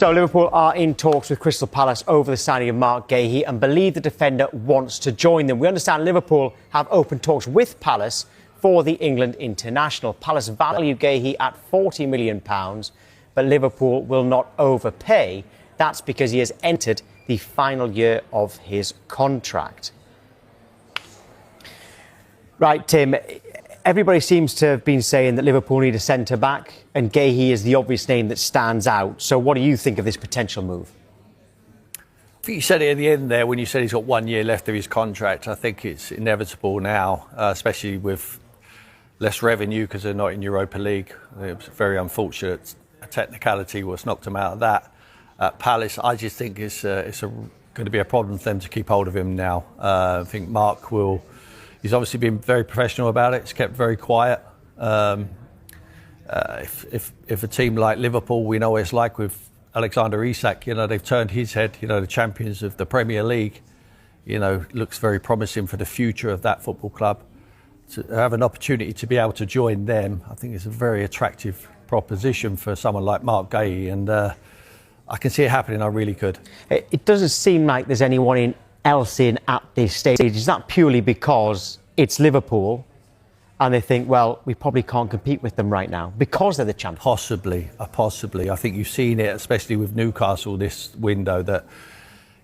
So Liverpool are in talks with Crystal Palace over the signing of Marc Guehi and believe the defender wants to join them. We understand Liverpool have open talks with Palace for the England international. Palace value Geuhi at £40 million, but Liverpool will not overpay. That's because he has entered the final year of his contract. Right, Tim, everybody seems to have been saying that Liverpool need a centre-back and Geuhi is the obvious name that stands out. So what do you think of this potential move? I think you said it at the end there when you said he's got 1 year left of his contract. I think it's inevitable now, especially with less revenue because they're not in Europa League. It was very unfortunate. A technicality was knocked them out of that. At Palace, I just think it's going to be a problem for them to keep hold of him now. I think Marc will. He's obviously been very professional about it. He's kept very quiet. If a team like Liverpool, we know what it's like with Alexander Isak, they've turned his head, the champions of the Premier League, looks very promising for the future of that football club. To have an opportunity to be able to join them, I think it's a very attractive proposition for someone like Marc Guehi, and I can see it happening, I really could. It doesn't seem like there's anyone else in at this stage. Is that purely because it's Liverpool and they think, well, we probably can't compete with them right now because they're the champions? Possibly. I think you've seen it, especially with Newcastle this window, that,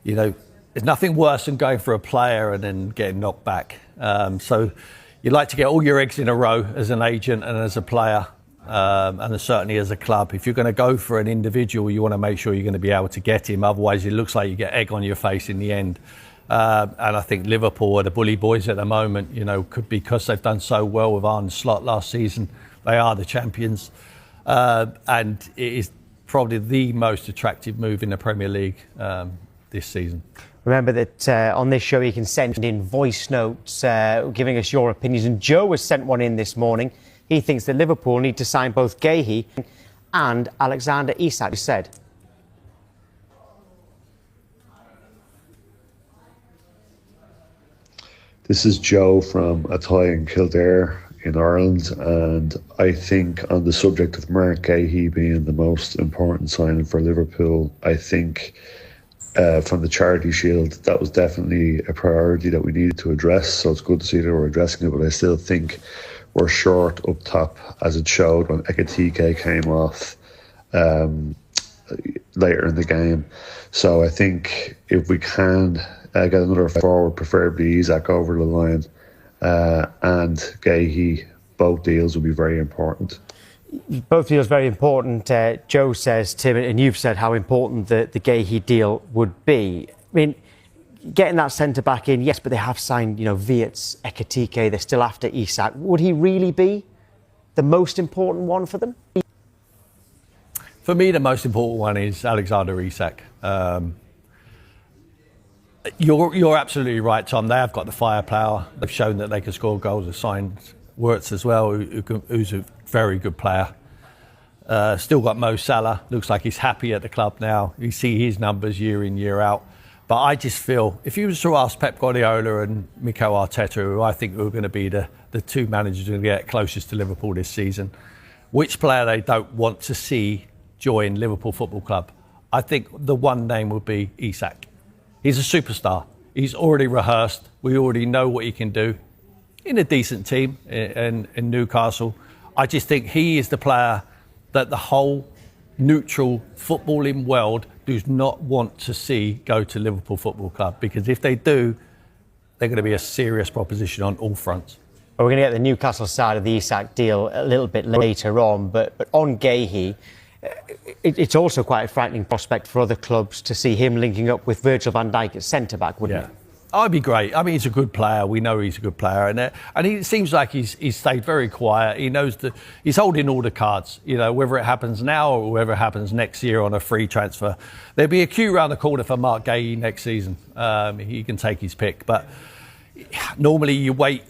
there's nothing worse than going for a player and then getting knocked back. So you'd like to get all your eggs in a row as an agent and as a player, and certainly as a club. If you're going to go for an individual, you want to make sure you're going to be able to get him. Otherwise, it looks like you get egg on your face in the end. And I think Liverpool are the bully boys at the moment, could because they've done so well with Arne Slot last season. They are the champions. And it is probably the most attractive move in the Premier League this season. Remember that on this show you can send in voice notes giving us your opinions. And Joe has sent one in this morning. He thinks that Liverpool need to sign both Geuhi and Alexander Isak. He said, this is Joe from Athy in Kildare in Ireland, and I think on the subject of Marc Guehi being the most important signing for Liverpool, I think from the Charity Shield, that was definitely a priority that we needed to address, so it's good to see that we're addressing it, but I still think we're short up top, as it showed when Ekitike came off later in the game. So I think if we can get another forward, preferably Isak, over the line, and Geuhi, both deals will be very important. Both deals very important, Joe says, Tim, and you've said how important the Geuhi deal would be. I mean, getting that centre-back in, yes, but they have signed, Wirtz, Ekitike, they're still after Isak. Would he really be the most important one for them? For me, the most important one is Alexander Isak. You're absolutely right, Tom. They have got the firepower. They've shown that they can score goals. They've signed Wirtz as well, who's a very good player. Still got Mo Salah. Looks like he's happy at the club now. You see his numbers year in, year out. But I just feel, if you was to ask Pep Guardiola and Mikel Arteta, who I think are going to be the two managers who get closest to Liverpool this season, which player they don't want to see join Liverpool Football Club, I think the one name would be Isak. He's a superstar. He's already rehearsed. We already know what he can do in a decent team in Newcastle. I just think he is the player that the whole neutral footballing world does not want to see go to Liverpool Football Club, because if they do, they're going to be a serious proposition on all fronts. Well, we're going to get the Newcastle side of the Isak deal a little bit later on, but on Geuhi, it's also quite a frightening prospect for other clubs to see him linking up with Virgil van Dijk at centre-back, wouldn't it? Oh, it'd be great. I mean, he's a good player. We know he's a good player. And he seems like he's stayed very quiet. He knows that he's holding all the cards, whether it happens now or whether it happens next year on a free transfer. There'll be a queue around the corner for Marc Guehi next season. He can take his pick. But normally you wait.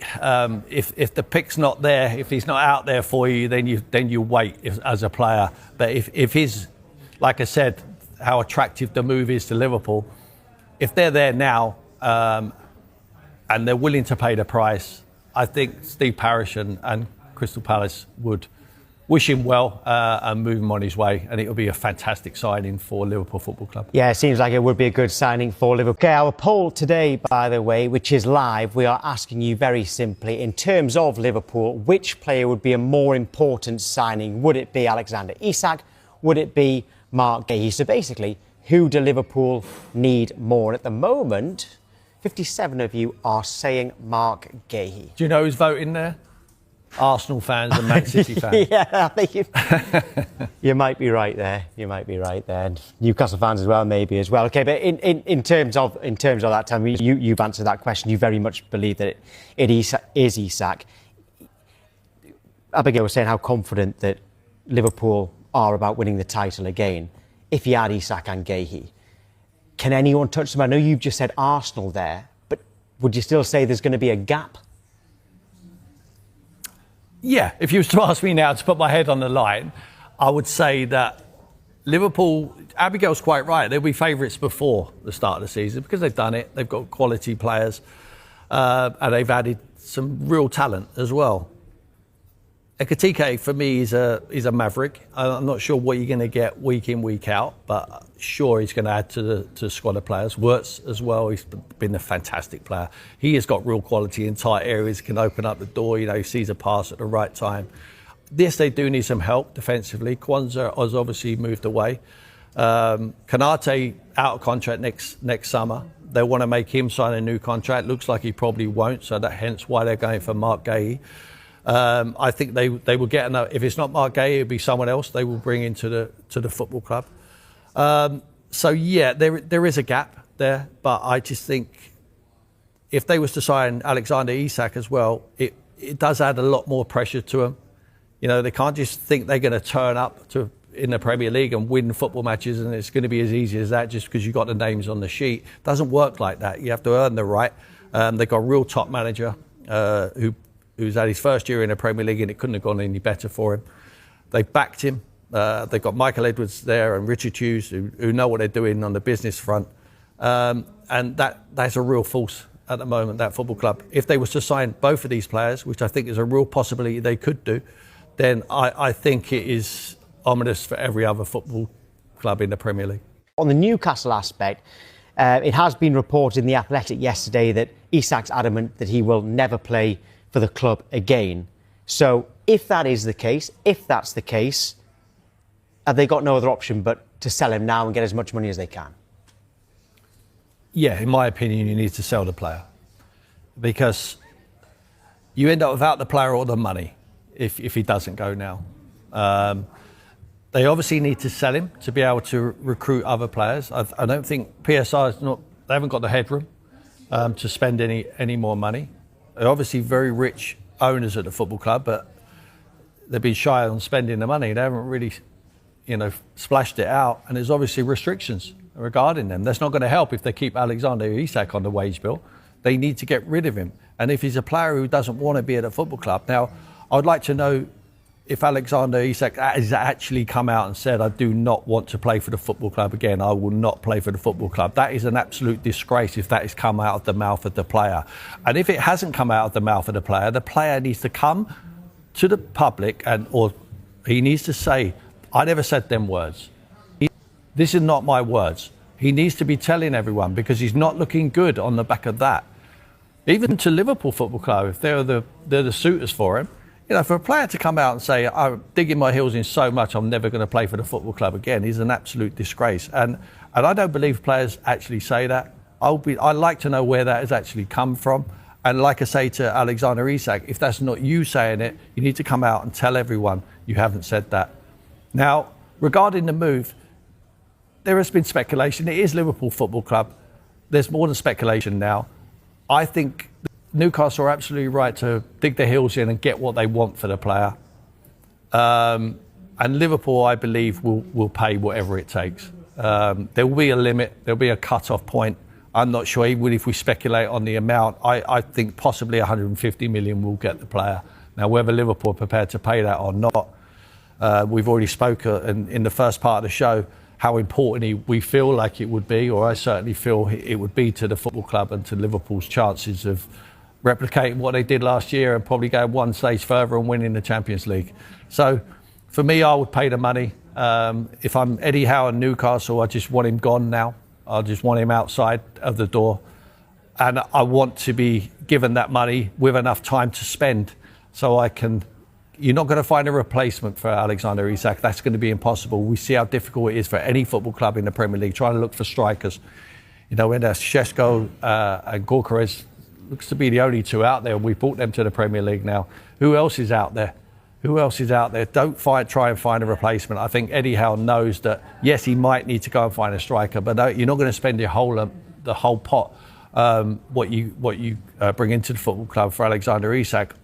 If the pick's not there, if he's not out there for you, then you wait as a player. But if his, like I said, how attractive the move is to Liverpool, if they're there now, and they're willing to pay the price, I think Steve Parish and Crystal Palace would wish him well and move him on his way. And it will be a fantastic signing for Liverpool Football Club. Yeah, it seems like it would be a good signing for Liverpool. Okay, our poll today, by the way, which is live, we are asking you very simply, in terms of Liverpool, which player would be a more important signing? Would it be Alexander Isak? Would it be Marc Guehi? So basically, who do Liverpool need more? And at the moment, 57 of you are saying Marc Guehi. Do you know who's voting there? Arsenal fans and Man City fans. Yeah, I think you might be right there. You might be right there. And Newcastle fans as well, maybe as well. Okay, but in terms of that time, you've answered that question. You very much believe that it is Isak. Abigail was saying how confident that Liverpool are about winning the title again. If you had Isak and Geuhi, can anyone touch them? I know you've just said Arsenal there, but would you still say there's going to be a gap? Yeah, if you was to ask me now to put my head on the line, I would say that Liverpool, Abigail's quite right, they'll be favourites before the start of the season because they've done it, they've got quality players, and they've added some real talent as well. Ekitike, for me, is a maverick. I'm not sure what you're going to get week in, week out, but sure he's going to add to the squad of players. Wirtz as well, he's been a fantastic player. He has got real quality in tight areas, can open up the door, he sees a pass at the right time. Yes, they do need some help defensively. Kwanzaa has obviously moved away. Kanate out of contract next summer. They want to make him sign a new contract. Looks like he probably won't, so that hence why they're going for Marc Guehi. I think they will get enough. If it's not Marc Guehi, it'll be someone else they will bring into the football club. So yeah, there is a gap there, but I just think if they was to sign Alexander Isak as well, it does add a lot more pressure to them. They can't just think they're going to turn up in the Premier League and win football matches and it's going to be as easy as that just because you got the names on the sheet. It doesn't work like that. You have to earn the right. They've got a real top manager who's had his first year in the Premier League and it couldn't have gone any better for him. They backed him. They've got Michael Edwards there and Richard Hughes who know what they're doing on the business front. And that's a real force at the moment, that football club. If they was to sign both of these players, which I think is a real possibility they could do, then I think it is ominous for every other football club in the Premier League. On the Newcastle aspect, it has been reported in The Athletic yesterday that Isak's adamant that he will never play for the club again. So if that's the case, have they got no other option but to sell him now and get as much money as they can? Yeah, in my opinion, you need to sell the player because you end up without the player or the money if he doesn't go now. They obviously need to sell him to be able to recruit other players. I don't think PSR they haven't got the headroom to spend any more money. They're obviously very rich owners at the football club, but they've been shy on spending the money. They haven't really, splashed it out. And there's obviously restrictions regarding them. That's not going to help if they keep Alexander Isak on the wage bill. They need to get rid of him. And if he's a player who doesn't want to be at a football club, now I would like to know if Alexander Isak has actually come out and said, I do not want to play for the football club again. I will not play for the football club. That is an absolute disgrace if that has come out of the mouth of the player. And if it hasn't come out of the mouth of the player needs to come to the public or he needs to say, I never said them words. This is not my words. He needs to be telling everyone because he's not looking good on the back of that. Even to Liverpool Football Club, if they're the suitors for him, for a player to come out and say, I'm digging my heels in so much, I'm never going to play for the football club again, is an absolute disgrace. And I don't believe players actually say that. I'd like to know where that has actually come from. And like I say to Alexander Isak, if that's not you saying it, you need to come out and tell everyone you haven't said that. Now, regarding the move, there has been speculation. It is Liverpool Football Club. There's more than speculation now. I think Newcastle are absolutely right to dig their heels in and get what they want for the player. And Liverpool, I believe, will pay whatever it takes. There will be a limit. There'll be a cut-off point. I'm not sure, even if we speculate on the amount, I think possibly 150 million will get the player. Now, whether Liverpool are prepared to pay that or not, we've already spoken in the first part of the show how important we feel like it would be, or I certainly feel it would be to the football club and to Liverpool's chances of replicating what they did last year and probably going one stage further and winning the Champions League. So For me, I would pay the money. If I'm Eddie Howe and Newcastle, I just want him gone now. I just want him outside of the door. And I want to be given that money with enough time to spend so I can... You're not going to find a replacement for Alexander Isak. That's going to be impossible. We see how difficult it is for any football club in the Premier League trying to look for strikers. You know, when Šeško and Gyöhi looks to be the only two out there. We brought them to the Premier League now. Who else is out there? Who else is out there? Don't try and find a replacement. I think Eddie Howe knows that, yes, he might need to go and find a striker, but you're not going to spend the whole pot, what you bring into the football club for Alexander Isak.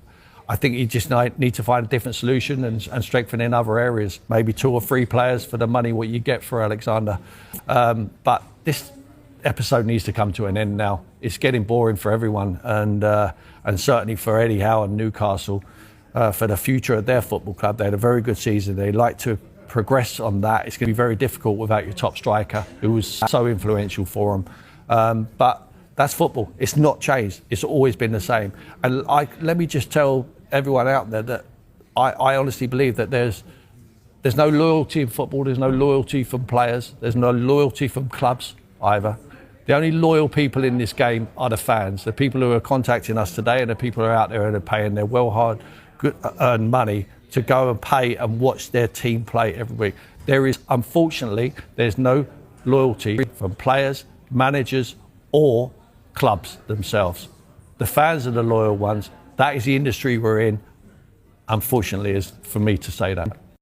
I think you just need to find a different solution and strengthen in other areas. Maybe 2 or 3 players for the money what you get for Alexander. But this episode needs to come to an end now. It's getting boring for everyone, and certainly for Eddie Howe and Newcastle. For the future of their football club. They had a very good season. They like to progress on that. It's going to be very difficult without your top striker, who was so influential for them. But that's football. It's not changed. It's always been the same. And let me just tell everyone out there that I honestly believe that there's no loyalty in football. There's no loyalty from players. There's no loyalty from clubs either. The only loyal people in this game are the fans, the people who are contacting us today, and the people who are out there and are paying their earned money to go and pay and watch their team play every week. Unfortunately, there's no loyalty from players, managers, or clubs themselves. The fans are the loyal ones. That is the industry we're in. Unfortunately, is for me to say that.